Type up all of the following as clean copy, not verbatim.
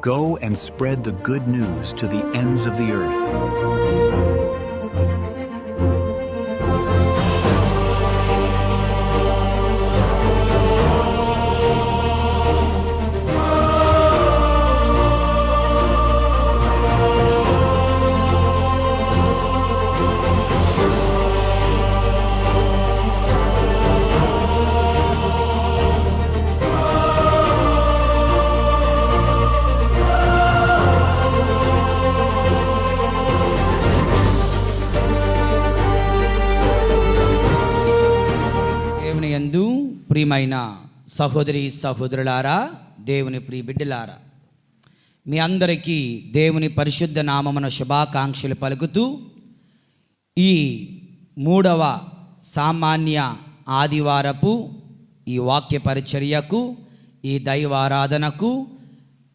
Go and spread the good news to the ends of the earth. ప్రియమైన సహోదరి సహోదరులారా, దేవుని ప్రియ బిడ్డలారా, మీ అందరికీ దేవుని పరిశుద్ధ నామమున శుభాకాంక్షలు పలుకుతూ ఈ 3వ సామాన్య ఆదివారపు ఈ వాక్య పరిచర్యకు, ఈ దైవారాధనకు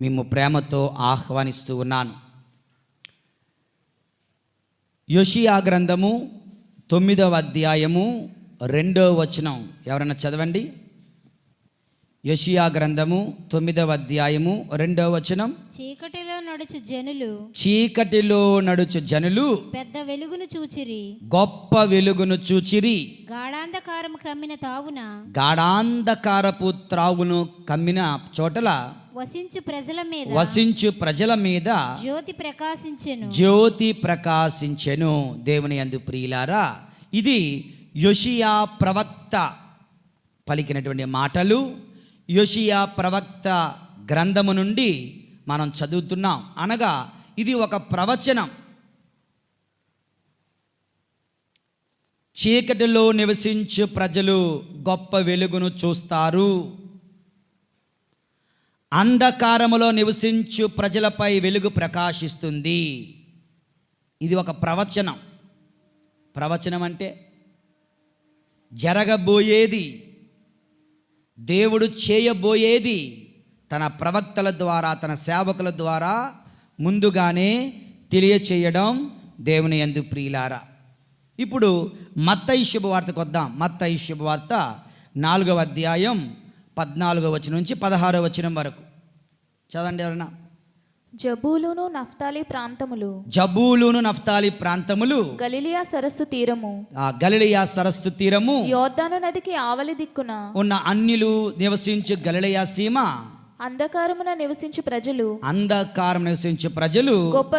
మేము ప్రేమతో ఆహ్వానిస్తూ ఉన్నాను. యోషియా గ్రంథము 9వ అధ్యాయము 2వ వచనం ఎవరన్నా చదవండి. యోషియా గ్రంథము 9వ అధ్యాయము 2వ వచనం. చీకటిలో నడుచు జనులు పెద్ద వెలుగును చూచిరి, గొప్ప వెలుగును చూచిరి. గాఢాంధకారము కమ్మిన తావున, గాఢాంధకారపు త్రావును కమ్మిన చోటల వసించు ప్రజల మీద జ్యోతి ప్రకాశించెను. దేవుని యందు ప్రియులారా, ఇది యోషియా ప్రవక్త పలికినటువంటి మాటలు. యోషియా ప్రవక్త గ్రంథము నుండి మనం చదువుతున్నాం. అనగా ఇది ఒక ప్రవచనం. చీకటిలో నివసించు ప్రజలు గొప్ప వెలుగును చూస్తారు. అంధకారములో నివసించు ప్రజలపై వెలుగు ప్రకాశిస్తుంది. ఇది ఒక ప్రవచనం. ప్రవచనం అంటే జరగబోయేది, దేవుడు చేయబోయేది తన ప్రవక్తల ద్వారా, తన సేవకుల ద్వారా ముందుగానే తెలియచేయడం. దేవుని యందు ప్రియులారా, ఇప్పుడు మత్తయి శుభవార్తకు వద్దాం. మత్తయి శుభవార్త 4వ అధ్యాయం 14వ వచనం నుంచి 16వ వచనం వరకు చదవండి ఎవరన్నా. జబూలూను నఫ్తాలి ప్రాంతములు, గలిలయ సరస్సు తీరము, యోర్దాను నదికి ఆవలి దిక్కున ఉన్న అన్యులు నివసించు గలిలయ సీమ, అంధకారమున నివసించు ప్రజలు గొప్ప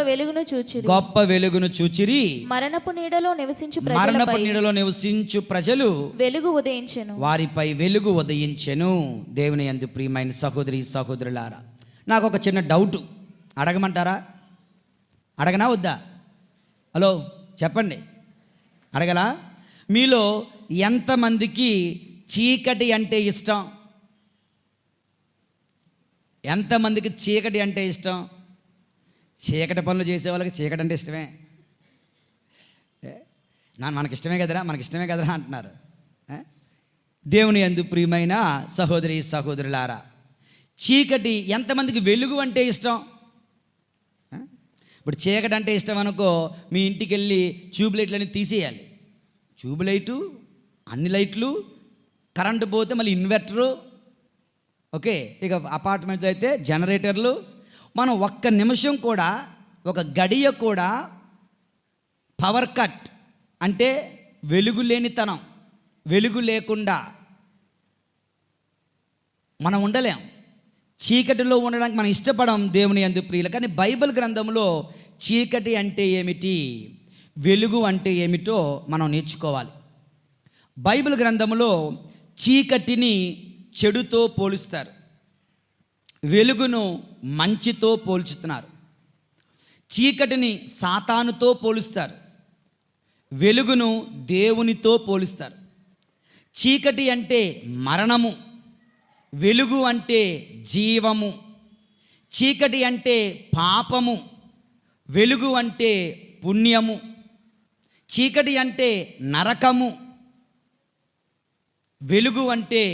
వెలుగును చూచిరి. మరణపు నీడలో నివసించు ప్రజలు వారిపై వెలుగు ఉదయించెను. దేవుని యందు ప్రియమైన సహోదరి సహోదరులారా, నాకు ఒక చిన్న డౌట్. అడగమంటారా? అడగనా వద్దా? హలో చెప్పండి, అడగలా? మీలో ఎంతమందికి చీకటి అంటే ఇష్టం? ఎంతమందికి చీకటి అంటే ఇష్టం? చీకటి పనులు చేసే వాళ్ళకి చీకటి అంటే ఇష్టమే. మనకిష్టమే కదరా అంటున్నారు. దేవుని యందు ప్రియమైన సహోదరి సహోదరులారా, చీకటి ఎంతమందికి వెలుగు అంటే ఇష్టం? ఇప్పుడు చీకటి అంటే ఇష్టం అనుకో, మీ ఇంటికి వెళ్ళి ట్యూబ్ లైట్లన్నీ తీసేయాలి. ట్యూబ్ లైటు, అన్ని లైట్లు, కరెంటు పోతే మళ్ళీ ఇన్వర్టరు, ఓకే, ఇక అపార్ట్మెంట్లో అయితే జనరేటర్లు. మనం ఒక్క నిమిషం కూడా, ఒక గడియ కూడా పవర్ కట్ అంటే వెలుగు లేనితనం, వెలుగు లేకుండా మనం ఉండలేం. చీకటిలో ఉండడానికి మనం ఇష్టపడం. దేవుని యందు ప్రియులు, కానీ బైబిల్ గ్రంథంలో చీకటి అంటే ఏమిటి, వెలుగు అంటే ఏమిటో మనం నేర్చుకోవాలి. బైబిల్ గ్రంథంలో చీకటిని చెడుతో పోలుస్తారు, వెలుగును మంచితో పోల్చుతున్నారు. చీకటిని సాతానుతో పోలుస్తారు, వెలుగును దేవునితో పోలుస్తారు. చీకటి అంటే మరణము, వెలుగు అంటే జీవము. చీకటి అంటే పాపము, వెలుగు అంటే పుణ్యము. చీకటి అంటే నరకము, వెలుగు అంటే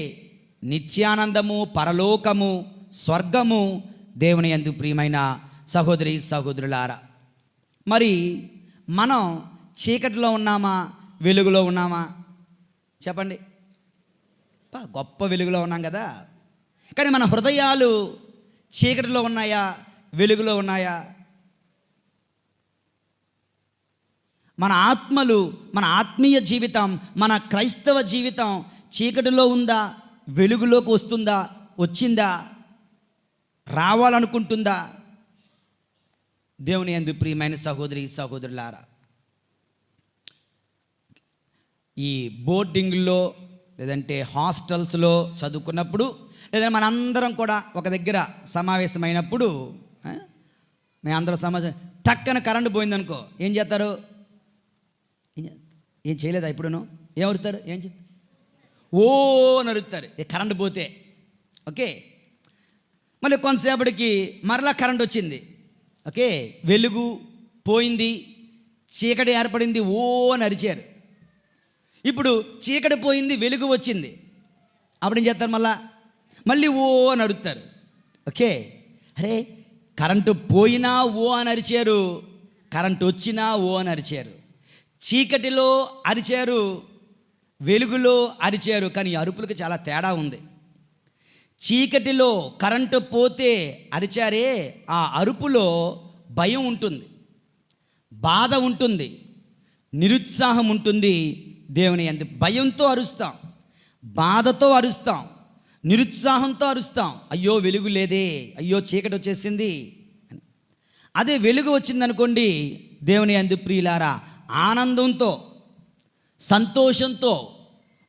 నిత్యానందము, పరలోకము, స్వర్గము. దేవుని యందు ప్రియమైన సహోదరి సహోదరులారా, మరి మనం చీకటిలో ఉన్నామా, వెలుగులో ఉన్నామా? చెప్పండి. గొప్ప వెలుగులో ఉన్నాం కదా, కానీ మన హృదయాలు చీకటిలో ఉన్నాయా, వెలుగులో ఉన్నాయా? మన ఆత్మలు, మన ఆత్మీయ జీవితం, మన క్రైస్తవ జీవితం చీకటిలో ఉందా? వెలుగులోకి వస్తుందా? వచ్చిందా? రావాలనుకుంటుందా? దేవుని యందు ప్రియమైన సహోదరి సహోదరులారా, ఈ బోర్డింగ్లో లేదంటే హాస్టల్స్లో చదువుకున్నప్పుడు, లేదా మనందరం కూడా ఒక దగ్గర సమావేశమైనప్పుడు, మేమందరం సమావేశం టక్కన కరెంటు పోయిందనుకో ఏం చేస్తారు? ఏం చేయలేదా? ఇప్పుడును ఏమరుతారు? ఏం చెప్తారు? ఓ నరుకుతారు కరెంటు పోతే. ఓకే, మళ్ళీ కొంతసేపటికి మరలా కరెంట్ వచ్చింది. ఓకే, వెలుగు పోయింది, చీకటి ఏర్పడింది, ఓ అని అరిచారు. ఇప్పుడు చీకటి పోయింది, వెలుగు వచ్చింది, అప్పుడు ఏం చేస్తారు? మళ్ళీ ఓ అని అరుస్తారు. ఓకే, అరే కరెంటు పోయినా ఓ అని అరిచారు, కరెంటు వచ్చినా ఓ అని అరిచారు, చీకటిలో అరిచారు, వెలుగులో అరిచారు. కానీ అరుపులకు చాలా తేడా ఉంది. చీకటిలో కరెంటు పోతే అరిచారే, ఆ అరుపులో భయం ఉంటుంది, బాధ ఉంటుంది, నిరుత్సాహం ఉంటుంది. దేవుని యందు భయంతో అరుస్తాం, బాధతో అరుస్తాం, నిరుత్సాహంతో అరుస్తాం. అయ్యో వెలుగు లేదే, అయ్యో చీకటి వచ్చేసింది. అదే వెలుగు వచ్చిందనుకోండి, దేవుని యందు ప్రియులారా, ఆనందంతో, సంతోషంతో,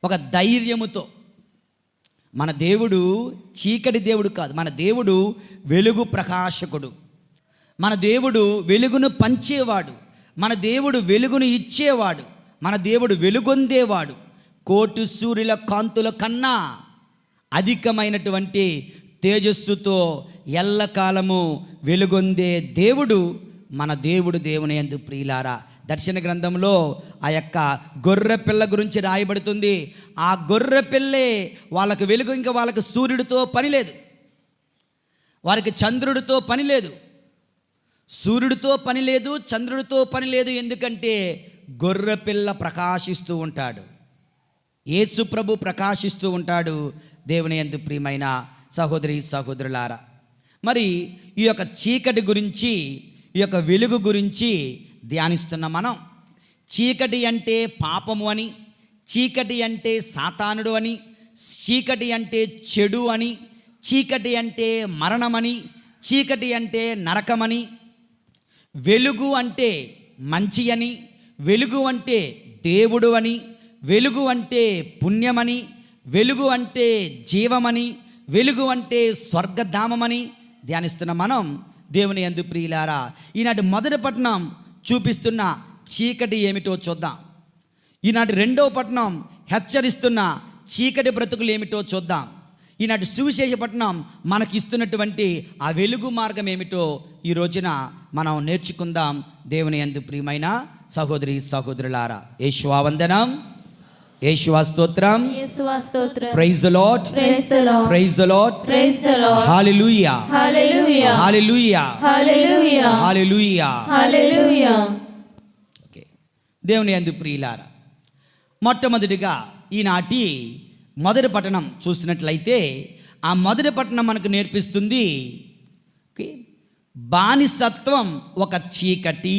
ఒక ధైర్యముతో. మన దేవుడు చీకటి దేవుడు కాదు, మన దేవుడు వెలుగు ప్రకాశకుడు, మన దేవుడు వెలుగును పంచేవాడు, మన దేవుడు వెలుగును ఇచ్చేవాడు, మన దేవుడు వెలుగొందేవాడు. కోటి సూర్యుల కాంతుల కన్నా అధికమైనటువంటి తేజస్సుతో ఎల్లకాలము వెలుగొందే దేవుడు మన దేవుడు. దేవుని యందు ప్రియులారా, దర్శన గ్రంథంలో ఆ యొక్క గొర్రె పిల్ల గురించి రాయబడుతుంది. ఆ గొర్రె పిల్లే వాళ్ళకు వెలుగు. ఇంకా వాళ్ళకి సూర్యుడితో పని లేదు, వారికి చంద్రుడితో పని లేదు, సూర్యుడితో పని లేదు, చంద్రుడితో పని లేదు. ఎందుకంటే గొర్రె పిల్ల ప్రకాశిస్తూ ఉంటాడు, యేసు ప్రభు ప్రకాశిస్తూ ఉంటాడు. దేవుని యందు ప్రియమైన సహోదరి సహోదరులారా, మరి ఈ యొక్క చీకటి గురించి, ఈ యొక్క వెలుగు గురించి ధ్యానిస్తున్న మనం, చీకటి అంటే పాపము అని, చీకటి అంటే సాతానుడు అని, చీకటి అంటే చెడు అని, చీకటి అంటే మరణమని, చీకటి అంటే నరకమని, వెలుగు అంటే మంచి అని, వెలుగు అంటే దేవుడు అని, వెలుగు అంటే పుణ్యమని, వెలుగు అంటే జీవమని, వెలుగు అంటే స్వర్గధామమని ధ్యానిస్తున్న మనం, దేవుని యందు ప్రియులారా, ఈనాటి మొదటి పట్టణం చూపిస్తున్న చీకటి ఏమిటో చూద్దాం. ఈనాటి రెండవ పట్టణం హెచ్చరిస్తున్న చీకటి బ్రతుకులు ఏమిటో చూద్దాం. ఈనాటి సువిశేష పట్టణం మనకి ఇస్తున్నటువంటి ఆ వెలుగు మార్గం ఏమిటో ఈ రోజున మనం నేర్చుకుందాం. దేవుని యందు ప్రియమైన సహోదరి సహోదరులారా, యేషువా వందనం, యేషువా స్తోత్రం, యేసువా స్తోత్రం. Praise the Lord, praise the Lord, praise the Lord, praise the Lord. Hallelujah, hallelujah, hallelujah, hallelujah, hallelujah, hallelujah. Okay, దేవుని యందు ప్రియులారా, మొట్టమొదటిగా ఈనాటి మొదటి పట్టణం చూసినట్లయితే, ఆ మొదటి పట్టణం మనకు నేర్పిస్తుంది ఓకే, బానిసత్వం ఒక చీకటి.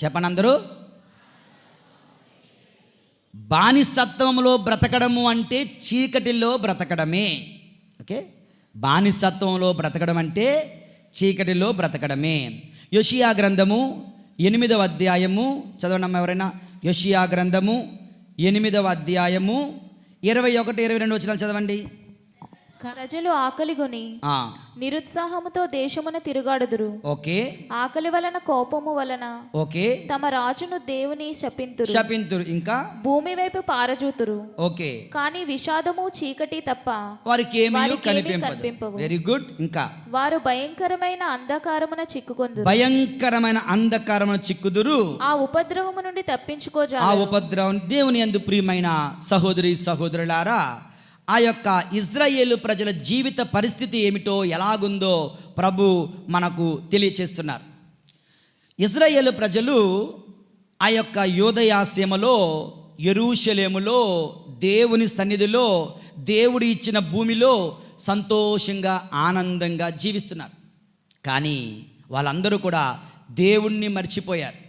చెప్పండి అందరూ, బానిసత్వంలో బ్రతకడము అంటే చీకటిలో బ్రతకడమే. ఓకే, బానిసత్వంలో బ్రతకడం అంటే చీకటిలో బ్రతకడమే. యోషియా గ్రంథము 8వ అధ్యాయము చదవండి ఎవరైనా. యోషియా గ్రంథము 8వ అధ్యాయము 21, 22 వచనాలు చదవండి. ప్రజలు ఆకలిగొని ఆ, నిరుత్సాహముతో దేశమున తిరుగాడుదురు. ఓకే, ఆకలి వలన కోపము వలన ఓకే, తమ రాజును దేవుని శపింతురు. శపింతురు, ఇంకా భూమి వైపు పారజూతురు. ఓకే, కానీ విషాదము చీకటి తప్ప వారికి ఏమీ వారికి ఏమీ కనిపింపదు. కనిపింపవు. Very good. ఇంకా వారు భయంకరమైన అంధకారమున చిక్కుకొందురు. భయంకరమైన అంధకారమున చిక్కుదురు. ఆ ఉపద్రవము నుండి ఆ తప్పించుకోజాలరు. ఉపద్రవం. దేవుని యందు ప్రియమైన సహోదరి సహోదరులారా, ఆ యొక్క ఇజ్రాయేలు ప్రజల జీవిత పరిస్థితి ఏమిటో, ఎలాగుందో ప్రభు మనకు తెలియచేస్తున్నారు. ఇజ్రాయేలు ప్రజలు ఆ యొక్క యోదయాసీమలో, యెరూషలేములో, దేవుని సన్నిధిలో, దేవుడు ఇచ్చిన భూమిలో సంతోషంగా ఆనందంగా జీవిస్తున్నారు. కానీ వాళ్ళందరూ కూడా దేవుణ్ణి మర్చిపోయారు,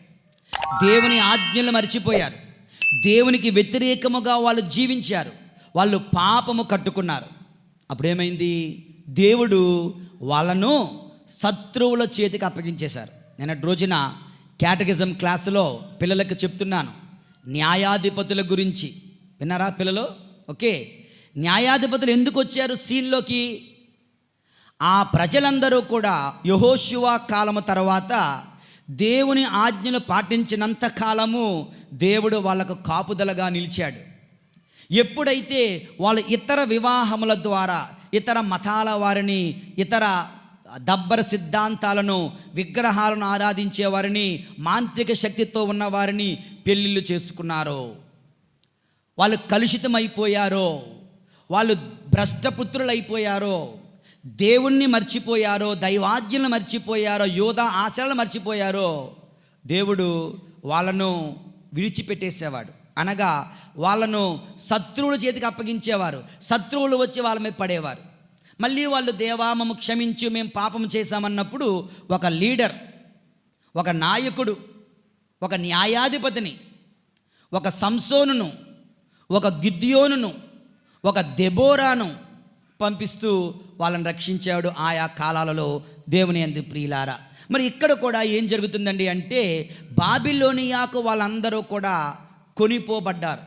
దేవుని ఆజ్ఞలు మర్చిపోయారు, దేవునికి వ్యతిరేకముగా వాళ్ళు జీవించారు, వాళ్ళు పాపము కట్టుకున్నారు. అప్పుడేమైంది? దేవుడు వాళ్ళను శత్రువుల చేతికి అప్పగించేశారు. నిన్నటి రోజున క్యాటగిజం క్లాసులో పిల్లలకు చెప్తున్నాను న్యాయాధిపతుల గురించి. విన్నారా పిల్లలు? ఓకే, న్యాయాధిపతులు ఎందుకు వచ్చారు సీన్లోకి? ఆ ప్రజలందరూ కూడా యెహోషువ కాలము తర్వాత దేవుని ఆజ్ఞలు పాటించినంత కాలము దేవుడు వాళ్ళకు కాపుదలగా నిలిచాడు. ఎప్పుడైతే వాళ్ళు ఇతర వివాహముల ద్వారా ఇతర మతాల వారిని, ఇతర దబ్బర సిద్ధాంతాలను, విగ్రహాలను ఆరాధించే వారిని, మాంత్రిక శక్తితో ఉన్న వారిని పెళ్ళిళ్ళు చేసుకున్నారో, వాళ్ళు కలుషితమైపోయారో, వాళ్ళు భ్రష్టపుత్రులు అయిపోయారో, దేవుణ్ణి మర్చిపోయారో, దైవాజ్ఞలను మర్చిపోయారో, యోధా ఆచరణలు మర్చిపోయారో, దేవుడు వాళ్ళను విడిచిపెట్టేసేవాడు. అనగా వాళ్ళను శత్రువుల చేతికి అప్పగించేవారు. శత్రువులు వచ్చి వాళ్ళ మీద పడేవారు. మళ్ళీ వాళ్ళు దేవా మమ్ము క్షమించు, మేము పాపం చేశామన్నప్పుడు ఒక లీడర్, ఒక నాయకుడు, ఒక న్యాయాధిపతిని, ఒక సంసోనును, ఒక గిద్యోనును, ఒక దెబోరాను పంపిస్తూ వాళ్ళని రక్షించాడు ఆయా కాలాలలో. దేవుని యందు ప్రియులారా, మరి ఇక్కడ కూడా ఏం జరుగుతుందండి అంటే బాబిలోనియాకు వాళ్ళందరూ కూడా కొనిపోబడ్డారు.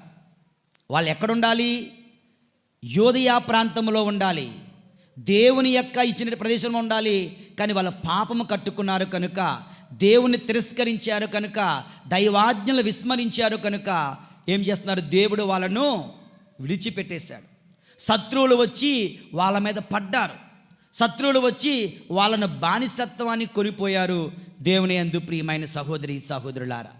వాళ్ళు ఎక్కడుండాలి? యోదయా ప్రాంతంలో ఉండాలి, దేవుని యొక్క ఇచ్చిన ప్రదేశంలో ఉండాలి. కానీ వాళ్ళ పాపము కట్టుకున్నారు కనుక, దేవుని తిరస్కరించారు కనుక, దైవాజ్ఞలు విస్మరించారు కనుక ఏం చేస్తున్నారు? దేవుడు వాళ్ళను విడిచిపెట్టేశాడు. శత్రువులు వచ్చి వాళ్ళ మీద పడ్డారు, శత్రువులు వచ్చి వాళ్ళను బానిసత్వాన్ని కొనిపోయారు. దేవుని యందు ప్రియమైన సహోదరి సహోదరులారా,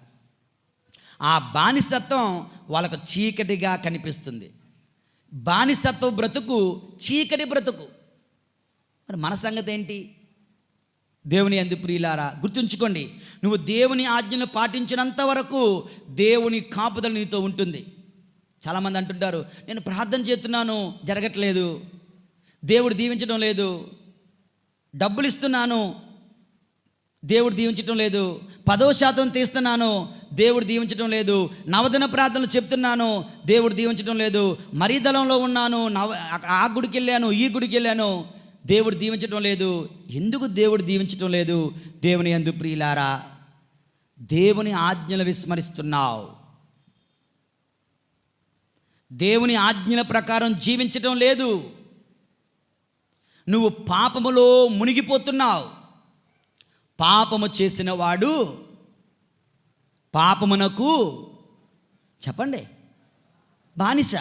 ఆ బానిసత్వం వాళ్ళకు చీకటిగా కనిపిస్తుంది. బానిసత్వ బ్రతుకు చీకటి బ్రతుకు. మరి మన సంగతి ఏంటి? దేవుని యందు ప్రియులారా, గుర్తుంచుకోండి, నువ్వు దేవుని ఆజ్ఞను పాటించినంత వరకు దేవుని కాపుదల నీతో ఉంటుంది. చాలామంది అంటుంటారు, నేను ప్రార్థన చేస్తున్నాను జరగట్లేదు, దేవుడు దీవించడం లేదు, డబ్బులు ఇస్తున్నాను దేవుడు దీవించటం లేదు, 10% తీస్తున్నాను దేవుడు దీవించటం లేదు, నవదిన ప్రార్థనలు చెప్తున్నాను దేవుడు దీవించటం లేదు, మరీ దళంలో ఉన్నాను, ఆ గుడికి వెళ్ళాను, ఈ గుడికి వెళ్ళాను, దేవుడు దీవించటం లేదు. ఎందుకు దేవుడు దీవించటం లేదు? దేవుని యందు ప్రియులారా, దేవుని ఆజ్ఞలు విస్మరిస్తున్నావు, దేవుని ఆజ్ఞల ప్రకారం జీవించటం లేదు, నువ్వు పాపములో మునిగిపోతున్నావు. పాపము చేసిన వాడు పాపమునకు చెప్పండి బానిస.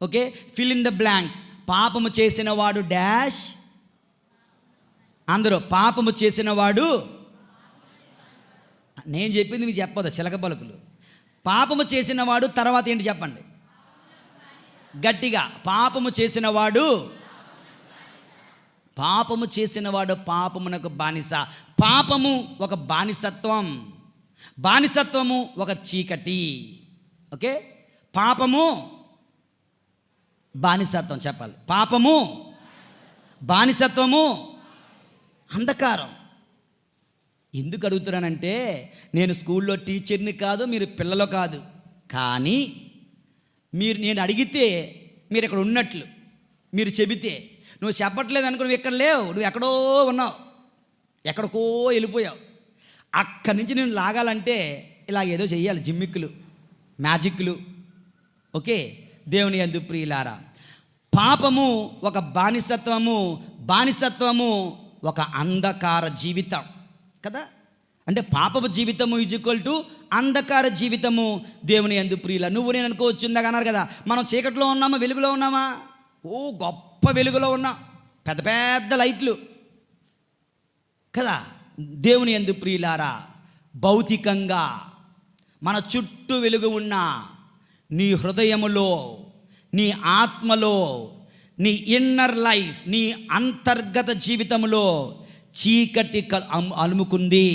Okay, fill in the blanks. పాపము చేసిన వాడు డాష్. అందరూ పాపము చేసిన వాడు, నేను చెప్పింది మీకు చెప్పదు చిలక పలుకులు. పాపము చేసిన వాడు తర్వాత ఏంటి చెప్పండి గట్టిగా. పాపము చేసిన వాడు, పాపము చేసినవాడు పాపమునకు బానిస. పాపము ఒక బానిసత్వం, బానిసత్వము ఒక చీకటి. ఓకే, పాపము బానిసత్వం చెప్పాలి. పాపము బానిసత్వము అంధకారం. ఎందుకు అడుగుతున్నానంటే, నేను స్కూల్లో టీచర్ని కాదు, మీరు పిల్లలు కాదు, కానీ నేను అడిగితే మీరు ఇక్కడ ఉన్నట్లు, మీరు చెబితే, నువ్వు చెప్పట్లేదు అనుకో, నువ్వు ఇక్కడ లేవు, నువ్వు ఎక్కడో ఉన్నావు, ఎక్కడికో వెళ్ళిపోయావు. అక్కడి నుంచి నేను లాగాలంటే ఇలా ఏదో చెయ్యాలి, జిమ్మిక్కులు, మ్యాజిక్లు. ఓకే, దేవుని యందు ప్రియులారా, పాపము ఒక బానిసత్వము, బానిసత్వము ఒక అంధకార జీవితం కదా. అంటే పాపపు జీవితము ఈజ్ఈక్వల్ టు అంధకార జీవితము. దేవుని యందు ప్రియుల, నువ్వు నేను అనుకోవచ్చు, ఇందాక అన్నారు కదా, మనం చీకట్లో ఉన్నామా వెలుగులో ఉన్నామా? ఓ గొప్ప వెలుగులో ఉన్నా, పెద్ద పెద్ద లైట్లు కదా. దేవుని యందు ప్రియులారా, భౌతికంగా మన చుట్టూ వెలుగు ఉన్నా, నీ హృదయములో, నీ ఆత్మలో, నీ ఇన్నర్ లైఫ్, నీ అంతర్గత జీవితంలో చీకటి అలుముకుంది,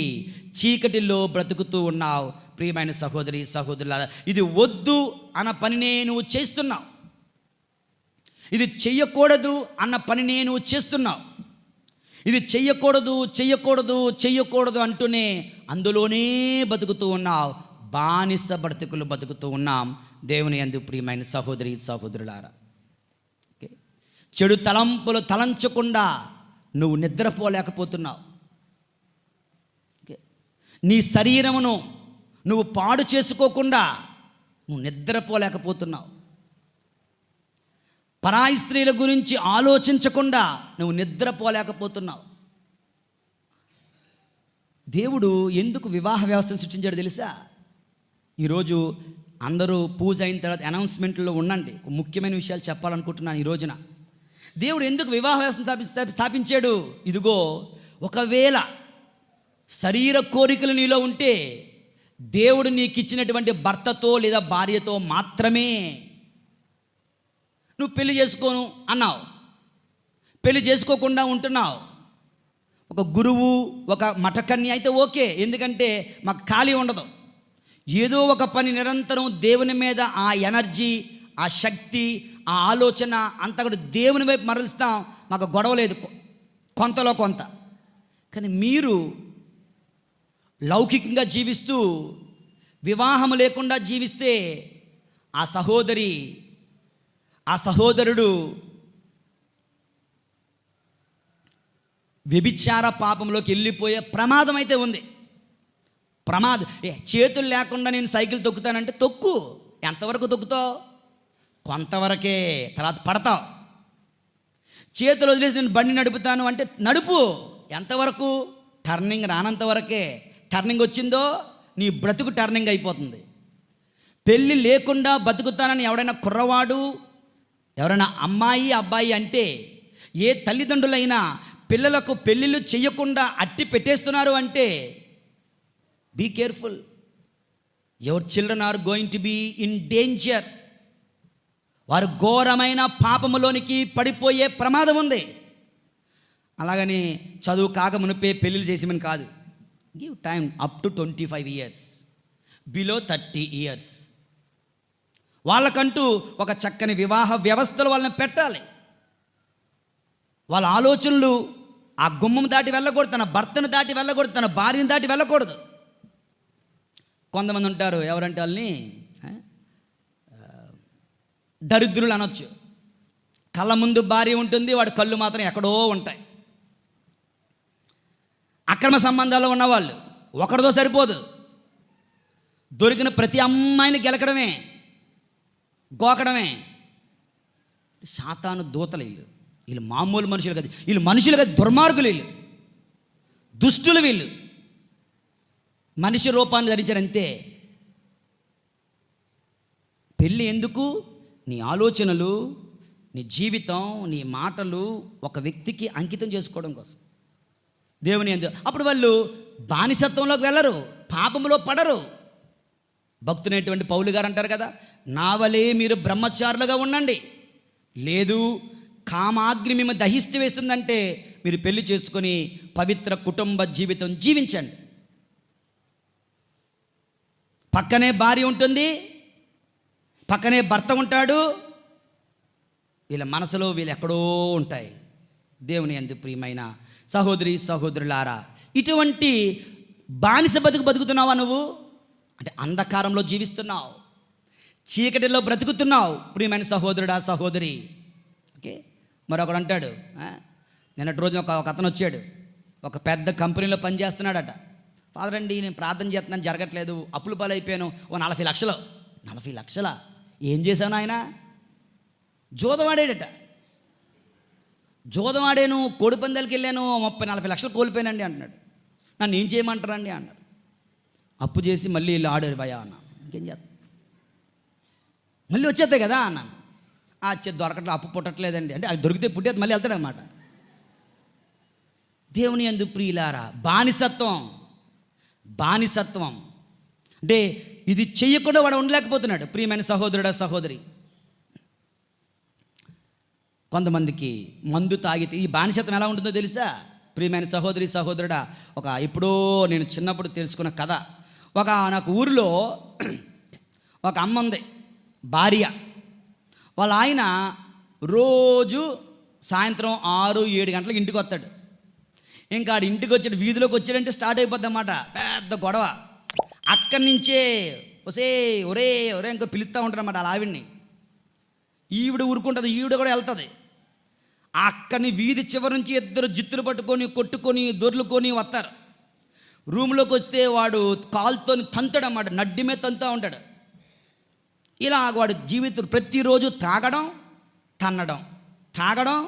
చీకటిలో బ్రతుకుతూ ఉన్నావు. ప్రియమైన సహోదరి సహోదరులారా, ఇది వద్దు అన్న పనినే నువ్వు చేస్తున్నావు, ఇది చెయ్యకూడదు అన్న పనినే నువ్వు చేస్తున్నావు. ఇది చెయ్యకూడదు చెయ్యకూడదు చెయ్యకూడదు అంటూనే అందులోనే బతుకుతూ ఉన్నావు. బానిస బ్రతుకులు బతుకుతూ ఉన్నాం. దేవుని యందు ప్రియమైన సహోదరి సహోదరులారా, చెడు తలంపులు తలంచకుండా నువ్వు నిద్రపోలేకపోతున్నావు. నీ శరీరమును నువ్వు పాడు చేసుకోకుండా నువ్వు నిద్రపోలేకపోతున్నావు. పరాయి స్త్రీల గురించి ఆలోచించకుండా నువ్వు నిద్రపోలేకపోతున్నావు. దేవుడు ఎందుకు వివాహ వ్యవస్థను సృష్టించాడు తెలుసా? ఈరోజు అందరూ పూజ అయిన తర్వాత అనౌన్స్మెంట్లో ఉండండి. ముఖ్యమైన విషయాలు చెప్పాలనుకుంటున్నాను ఈ రోజున. దేవుడు ఎందుకు వివాహ వ్యవస్థను స్థాపించాడు? ఇదిగో, ఒకవేళ శరీర కోరికలు నీలో ఉంటే దేవుడు నీకు ఇచ్చినటువంటి భర్తతో లేదా భార్యతో మాత్రమే నువ్వు పెళ్లి చేసుకోను అన్నావు. పెళ్లి చేసుకోకుండా ఉంటున్నావు. ఒక గురువు, ఒక మఠకన్య అయితే ఓకే, ఎందుకంటే మాకు ఖాళీ ఉండదు. ఏదో ఒక పని నిరంతరం దేవుని మీద ఆ ఎనర్జీ, ఆ శక్తి, ఆ ఆలోచన అంతా కూడా దేవుని వైపు మరలుస్తాం. మాకు గొడవ లేదు కొంతలో కొంత. కానీ మీరు లౌకికంగా జీవిస్తూ వివాహం లేకుండా జీవిస్తే ఆ సహోదరి, ఆ సహోదరుడు వ్యభిచార పాపంలోకి వెళ్ళిపోయే ప్రమాదం అయితే ఉంది. చేతులు లేకుండా నేను సైకిల్ తొక్కుతానంటే తొక్కు. ఎంతవరకు తొక్కుతావు? కొంతవరకే, తర్వాత పడతావు. చేతులు వదిలేసి నేను బండి నడుపుతాను అంటే నడుపు. ఎంతవరకు? టర్నింగ్ రానంత వరకే. టర్నింగ్ వచ్చిందో నీ బ్రతుకు టర్నింగ్ అయిపోతుంది. పెళ్ళి లేకుండా బతుకుతానని ఎవడైనా కుర్రవాడు, ఎవరైనా అమ్మాయి అబ్బాయి అంటే, ఏ తల్లిదండ్రులైనా పిల్లలకు పెళ్ళిళ్ళు చేయకుండా అట్టి పెట్టేస్తున్నారు అంటే be careful. Your children are going to be in danger. వారు ఘోరమైన పాపములోనికి పడిపోయే ప్రమాదం ఉంది. అలాగని చదువు కాక మునిపే పెళ్ళిళ్ళు చేసేమని కాదు. Give time up to 25 years, below 30 years. వాళ్ళకంటూ ఒక చక్కని వివాహ వ్యవస్థలు వాళ్ళని పెట్టాలి. వాళ్ళ ఆలోచనలు ఆ గుమ్మం దాటి వెళ్ళకూడదు, తన భర్తను దాటి వెళ్ళకూడదు, తన భార్యను దాటి వెళ్ళకూడదు. కొంతమంది ఉంటారు, ఎవరంటే వాళ్ళని దరిద్రులు అనొచ్చు. కళ్ళ ముందు భార్య ఉంటుంది, వాడి కళ్ళు మాత్రం ఎక్కడో ఉంటాయి. అక్రమ సంబంధాల్లో ఉన్నవాళ్ళు ఒకరితో సరిపోదు. దొరికిన ప్రతి అమ్మాయిని గెలకడమే, గోకడమే. సాతాను దూతలు వీళ్ళు మామూలు మనుషులు కాదు. వీళ్ళు మనుషులు కాదు, దుర్మార్గులు. వీళ్ళు దుష్టులు. వీళ్ళు మనిషి రూపాన్ని ధరించారంతే. పెళ్ళి ఎందుకు? నీ ఆలోచనలు, నీ జీవితం, నీ మాటలు ఒక వ్యక్తికి అంకితం చేసుకోవడం కోసం. దేవుని యందు అప్పుడు వాళ్ళు బానిసత్వంలోకి వెళ్ళరు, పాపంలో పడరు. భక్తునైనటువంటి పౌలు గారు అంటారు కదా, నా వలే మీరు బ్రహ్మచారులుగా ఉండండి, లేదు కామాగ్ని మిమ్మల్ని దహిస్తూ వేస్తుందంటే మీరు పెళ్లి చేసుకొని పవిత్ర కుటుంబ జీవితం జీవించండి. పక్కనే భార్య ఉంటుంది, పక్కనే భర్త ఉంటాడు. వీళ్ళ మనసులో వీళ్ళు ఎక్కడో ఉంటాయి. దేవుని యందు ప్రియమైన సహోదరి సహోదరులారా, ఇటువంటి బానిస బతుకుతున్నావా నువ్వు? అంటే అంధకారంలో జీవిస్తున్నావు, చీకటిలో బ్రతుకుతున్నావు ప్రియమైన సహోదరుడా సహోదరి. ఓకే, మరొకడు అంటాడు, నిన్నటి రోజున ఒక అతను వచ్చాడు, ఒక పెద్ద కంపెనీలో పనిచేస్తున్నాడట. ఫాదర్ అండి, నేను ప్రార్థన చేస్తున్నాను, జరగట్లేదు, అప్పులు పాలైపోయాను, 40 లక్షలు. 40 లక్షలా? ఏం చేశాను ఆయన? జోదవాడాడట. జోదవాడాను, కోడి పందాలకి వెళ్ళాను, 30-40 లక్షలు కోల్పోయానండి అంటున్నాడు. నన్ను ఏం చేయమంటారండి అన్నాడు. అప్పు చేసి మళ్ళీ వీళ్ళు ఆడారు భయ అన్నాను. ఇంకేం చేస్తాను, మళ్ళీ వచ్చేస్తాయి కదా అన్నాను. దొరకట్లేదు, అప్పు పుట్టట్లేదండి అంటే. అది దొరికితే పుట్టేది మళ్ళీ వెళ్తాడనమాట. దేవుని యందు ప్రియులారా, బానిసత్వం అంటే ఇది చెయ్యకుండా వాడు ఉండలేకపోతున్నాడు. ప్రియమైన సహోదరుడా సహోదరి, కొంతమందికి మందు తాగితే ఈ బానిసత్వం ఎలా ఉంటుందో తెలుసా? ప్రియమైన సహోదరి సహోదరుడా, ఎప్పుడో నేను చిన్నప్పుడు తెలుసుకున్న కథ. నాకు ఊరిలో ఒక అమ్మ ఉంది, భార్య. వాళ్ళ ఆయన రోజు సాయంత్రం 6-7 గంటలకు ఇంటికి వస్తాడు. ఇంకా ఆడు ఇంటికి వచ్చాడు, వీధిలోకి వచ్చాడంటే స్టార్ట్ అయిపోద్ది అన్నమాట పెద్ద గొడవ. అక్కడి నుంచే ఒరే ఒరే ఒరే ఇంకా పిలుస్తూ ఉంటాడు అన్నమాట వాళ్ళ ఆవిడ్ని. ఈవిడ ఊరుకుంటుంది, ఈవిడ కూడా వెళ్తుంది. అక్కడిని వీధి చివరి నుంచి ఇద్దరు జిత్తులు పట్టుకొని కొట్టుకొని దొర్లుకొని వస్తారు. రూమ్లోకి వస్తే వాడు కాలుతో తంతాడు అన్నమాట, నడ్డి మీద తంతా ఉంటాడు. ఇలా వాడు జీవితం ప్రతిరోజు తాగడం తన్నడం, తాగడం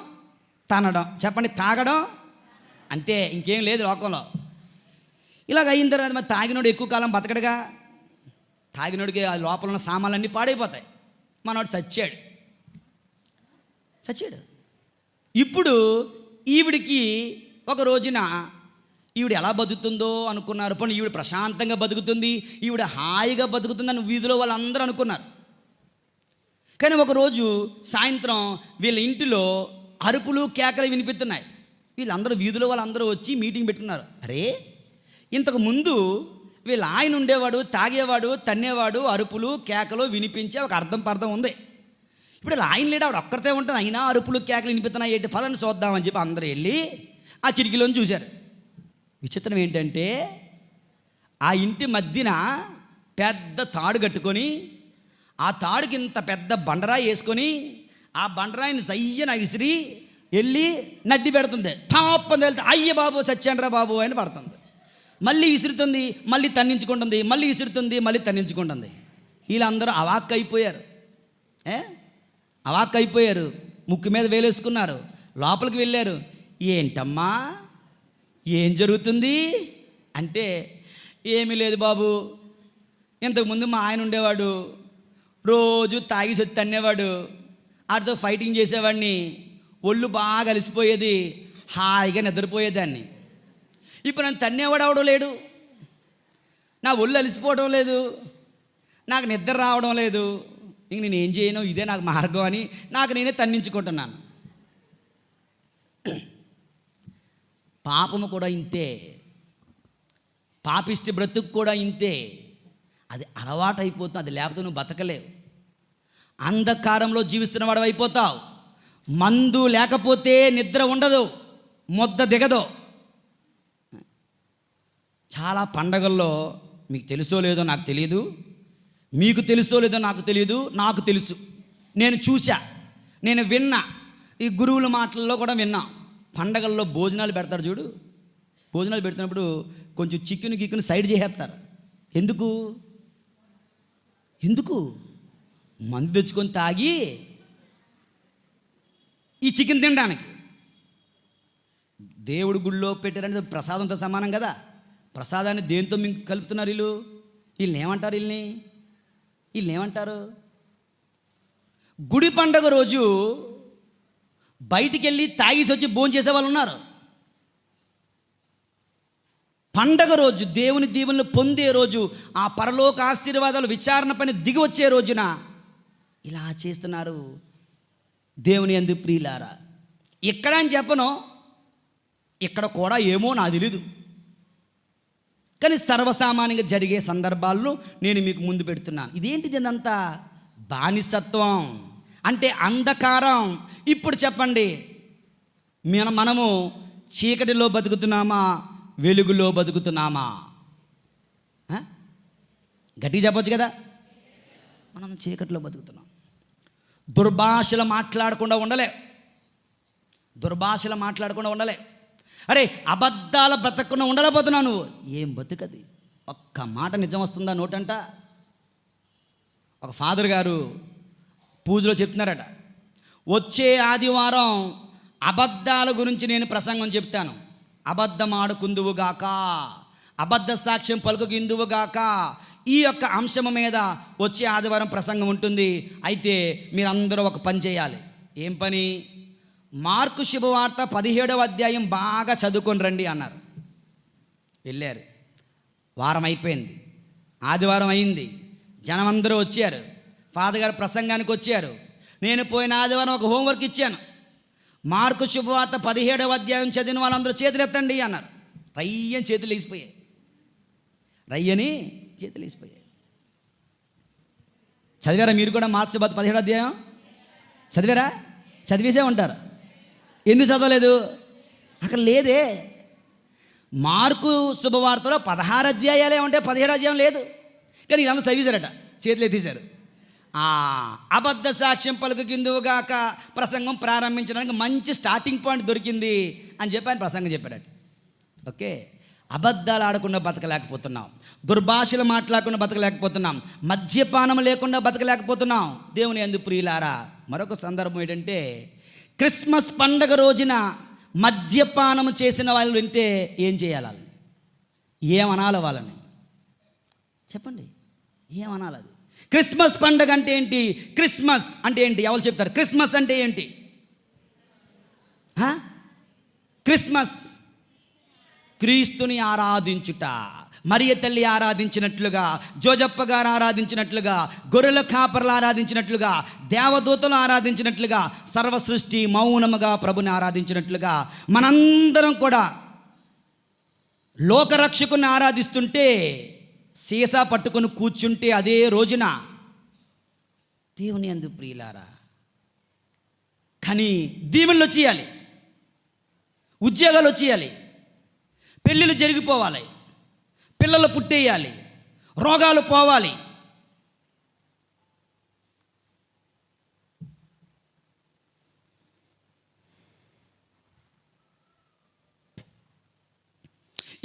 తన్నడం. చెప్పండి, తాగడం అంతే, ఇంకేం లేదు లోకంలో. ఇలాగ అయిన తర్వాత మరి తాగినోడు ఎక్కువ కాలం బతకడుగా. తాగినోడికి ఆ లోపల ఉన్న సామాన్లన్నీ పాడైపోతాయి. మనోడు చచ్చాడు. ఇప్పుడు ఈవిడికి ఒక రోజున ఈవిడ ఎలా బతుకుతుందో అనుకున్నారు. పోనీ ఈవిడ ప్రశాంతంగా బతుకుతుంది, ఈవిడ హాయిగా బతుకుతుందని వీధిలో వాళ్ళందరూ అనుకున్నారు. కానీ ఒకరోజు సాయంత్రం వీళ్ళ ఇంటిలో అరుపులు కేకలు వినిపిస్తున్నాయి. వీళ్ళందరూ వీధిలో వాళ్ళందరూ వచ్చి మీటింగ్ పెట్టుకున్నారు. అరే, ఇంతకు ముందు వీళ్ళ ఆయన ఉండేవాడు, తాగేవాడు, తన్నేవాడు, అరుపులు కేకలు వినిపించే ఒక అర్థం పర్థం ఉంది. ఇప్పుడు వీళ్ళ ఆయన లేడు, ఆవిడ ఒక్కరితే ఉంటుంది, అయినా అరుపులు కేకలు వినిపిస్తున్నాయి ఏంటి, పదని చూద్దామని చెప్పి అందరూ వెళ్ళి ఆ కిటికీలోని చూశారు. విచిత్రం ఏంటంటే ఆ ఇంటి మధ్యన పెద్ద తాడు కట్టుకొని, ఆ తాడుకి ఇంత పెద్ద బండరాయి వేసుకొని, ఆ బండరాయిని సయ్యన ఇసిరి వెళ్ళి నడ్డి పెడుతుంది. తాపని వెళ్తే అయ్య బాబు సత్యండ్రా బాబు అని పడుతుంది. మళ్ళీ విసురుతుంది, మళ్ళీ తన్నించుకుంటుంది, మళ్ళీ విసురుతుంది, మళ్ళీ తన్నించుకుంటుంది. వీళ్ళందరూ అవాక్కైపోయారు. అవాక్కైపోయారు, ముక్కు మీద వేలేసుకున్నారు, లోపలికి వెళ్ళారు. ఏంటమ్మా ఏం జరుగుతుంది అంటే, ఏమీ లేదు బాబు, ఇంతకుముందు మా ఆయన ఉండేవాడు, రోజు తాగి సొత్తి తన్నేవాడు, వాటితో ఫైటింగ్ చేసేవాడిని, ఒళ్ళు బాగా అలసిపోయేది, హాయిగా నిద్రపోయేదాన్ని. ఇప్పుడు నన్ను తన్నేవాడు అవడం లేడు, నా ఒళ్ళు అలసిపోవడం లేదు, నాకు నిద్ర రావడం లేదు, ఇంక నేను ఏం చేయను, ఇదే నాకు మార్గం అని నాకు నేనే తన్నించుకుంటున్నాను. పాపము కూడా ఇంతే, పాపిష్టి బ్రతుకు కూడా ఇంతే. అది అలవాటు అయిపోతుంది, అది లేకపోతే నువ్వు బతకలేవు. అంధకారంలో జీవిస్తున్న వాడు అయిపోతావు. మందు లేకపోతే నిద్ర ఉండదు, మొద్ద దిగదు. చాలా పండగల్లో మీకు తెలుసో లేదో నాకు తెలియదు, మీకు తెలుసో లేదో నాకు తెలియదు, నాకు తెలుసు, నేను చూసా, నేను విన్నా, ఈ గురువుల మాటల్లో కూడా విన్నా. పండగల్లో భోజనాలు పెడతారు చూడు, భోజనాలు పెడుతున్నప్పుడు కొంచెం చికెన్ గిక్కును సైడ్ చేసేస్తారు. ఎందుకు ఎందుకు మందు తెచ్చుకొని తాగి ఈ చికెన్ తినడానికి. దేవుడు గుళ్ళో పెట్టారనేది ప్రసాదంతో సమానం కదా. ప్రసాదాన్ని దేంతో మీకు కలుపుతున్నారు వీళ్ళు? వీళ్ళని ఏమంటారు? వీళ్ళని ఏమంటారు? గుడి పండగ రోజు బయటికి వెళ్ళి తాగేసి వచ్చి భోజనం చేసే వాళ్ళు ఉన్నారు. పండగ రోజు దేవుని దీవెనలు పొందే రోజు, ఆ పరలోక ఆశీర్వాదాలు విచారణ పని దిగి వచ్చే రోజున ఇలా చేస్తున్నారు. దేవుని యందు ప్రియులారా, ఇక్కడ అని చెప్పను, ఇక్కడ కూడా ఏమో నాకు తెలీదు, కానీ సర్వసామాన్యంగా జరిగే సందర్భాలను నేను మీకు ముందు పెడుతున్నాను. ఇదేంటిది? ఇదంతా బానిసత్వం, అంటే అంధకారం. ఇప్పుడు చెప్పండి, మనము చీకటిలో బతుకుతున్నామా, వెలుగులో బతుకుతున్నామా? గట్టిగా చెప్పొచ్చు కదా. మనం చీకటిలో బతుకుతున్నాం. దుర్భాషలు మాట్లాడకుండా ఉండలే. అరే, అబద్ధాల బ్రతకకుండా ఉండలేకపోతున్నావు నువ్వు. ఏం బతుకది? ఒక్క మాట నిజం వస్తుందా నోటంట? ఒక ఫాదర్ గారు పూజలో చెప్తున్నారట, వచ్చే ఆదివారం అబద్ధాల గురించి నేను ప్రసంగం చెప్తాను. అబద్ధం ఆడుకుందువుగాక, అబద్ధ సాక్ష్యం పలుకుగిందువుగాక, ఈ యొక్క అంశం మీద వచ్చే ఆదివారం ప్రసంగం ఉంటుంది. అయితే మీరందరూ ఒక పని చేయాలి. ఏం పని? మార్కు శుభవార్త 17వ అధ్యాయం బాగా చదువుకొని రండి అన్నారు. వెళ్ళారు. వారం అయిపోయింది, ఆదివారం అయింది, జనం అందరూ వచ్చారు. ఫాదర్ గారు ప్రసంగానికి వచ్చారు. నేను పోయిన ఆదివారం ఒక హోంవర్క్ ఇచ్చాను. మార్కు శుభవార్త 17వ అధ్యాయం చదివిన వాళ్ళందరూ చేతులు ఎత్తండి అన్నారు. రయ్యని చేతులు వేసిపోయాయి. చదివారా మీరు కూడా? మార్కు శుభవార్త 17వ అధ్యాయం చదివారా? చదివేసే ఉంటారు. ఎందుకు చదవలేదు? అక్కడ లేదే. మార్కు శుభవార్తలో 16 అధ్యాయాలే ఉంటే 17 అధ్యాయం లేదు. కానీ వీళ్ళందరూ చదివేశారట, చేతులు ఎత్తేసారు. అబద్ధ సాక్ష్యం పలుకుకిందువుగాక ప్రసంగం ప్రారంభించడానికి మంచి స్టార్టింగ్ పాయింట్ దొరికింది అని చెప్పి ఆయన ప్రసంగం చెప్పాడట. ఓకే, అబద్ధాలు ఆడకుండా బతకలేకపోతున్నాం, దుర్భాషలు మాట్లాడకుండా బతకలేకపోతున్నాం, మద్యపానం లేకుండా బతకలేకపోతున్నాం. దేవుని యందు ప్రియులారా, మరొక సందర్భం ఏంటంటే క్రిస్మస్ పండగ రోజున మద్యపానం చేసిన వాళ్ళు వింటే ఏం చేయాలి? ఏమనాలి వాళ్ళని? చెప్పండి, ఏమనాలి? అది క్రిస్మస్ పండగ అంటే ఏంటి? క్రిస్మస్ అంటే ఏంటి? ఎవరు చెప్తారు? క్రిస్మస్ అంటే ఏంటి? క్రిస్మస్ క్రీస్తుని ఆరాధించుట. మరియ తల్లి ఆరాధించినట్లుగా, జోజప్ప గారు ఆరాధించినట్లుగా, గొర్రెల కాపర్లు ఆరాధించినట్లుగా, దేవదూతలు ఆరాధించినట్లుగా, సర్వసృష్టి మౌనముగా ప్రభుని ఆరాధించినట్లుగా మనందరం కూడా లోకరక్షకుని ఆరాధిస్తుంటే, సీసా పట్టుకొని కూర్చుంటే అదే రోజున దేవుని యందు ప్రియులారా, కానీ దీవెనలు వచ్చేయాలి, ఉద్యోగాలు వచ్చేయాలి, పెళ్ళిళ్ళు జరిగిపోవాలి, పిల్లలు పుట్టేయాలి, రోగాలు పోవాలి.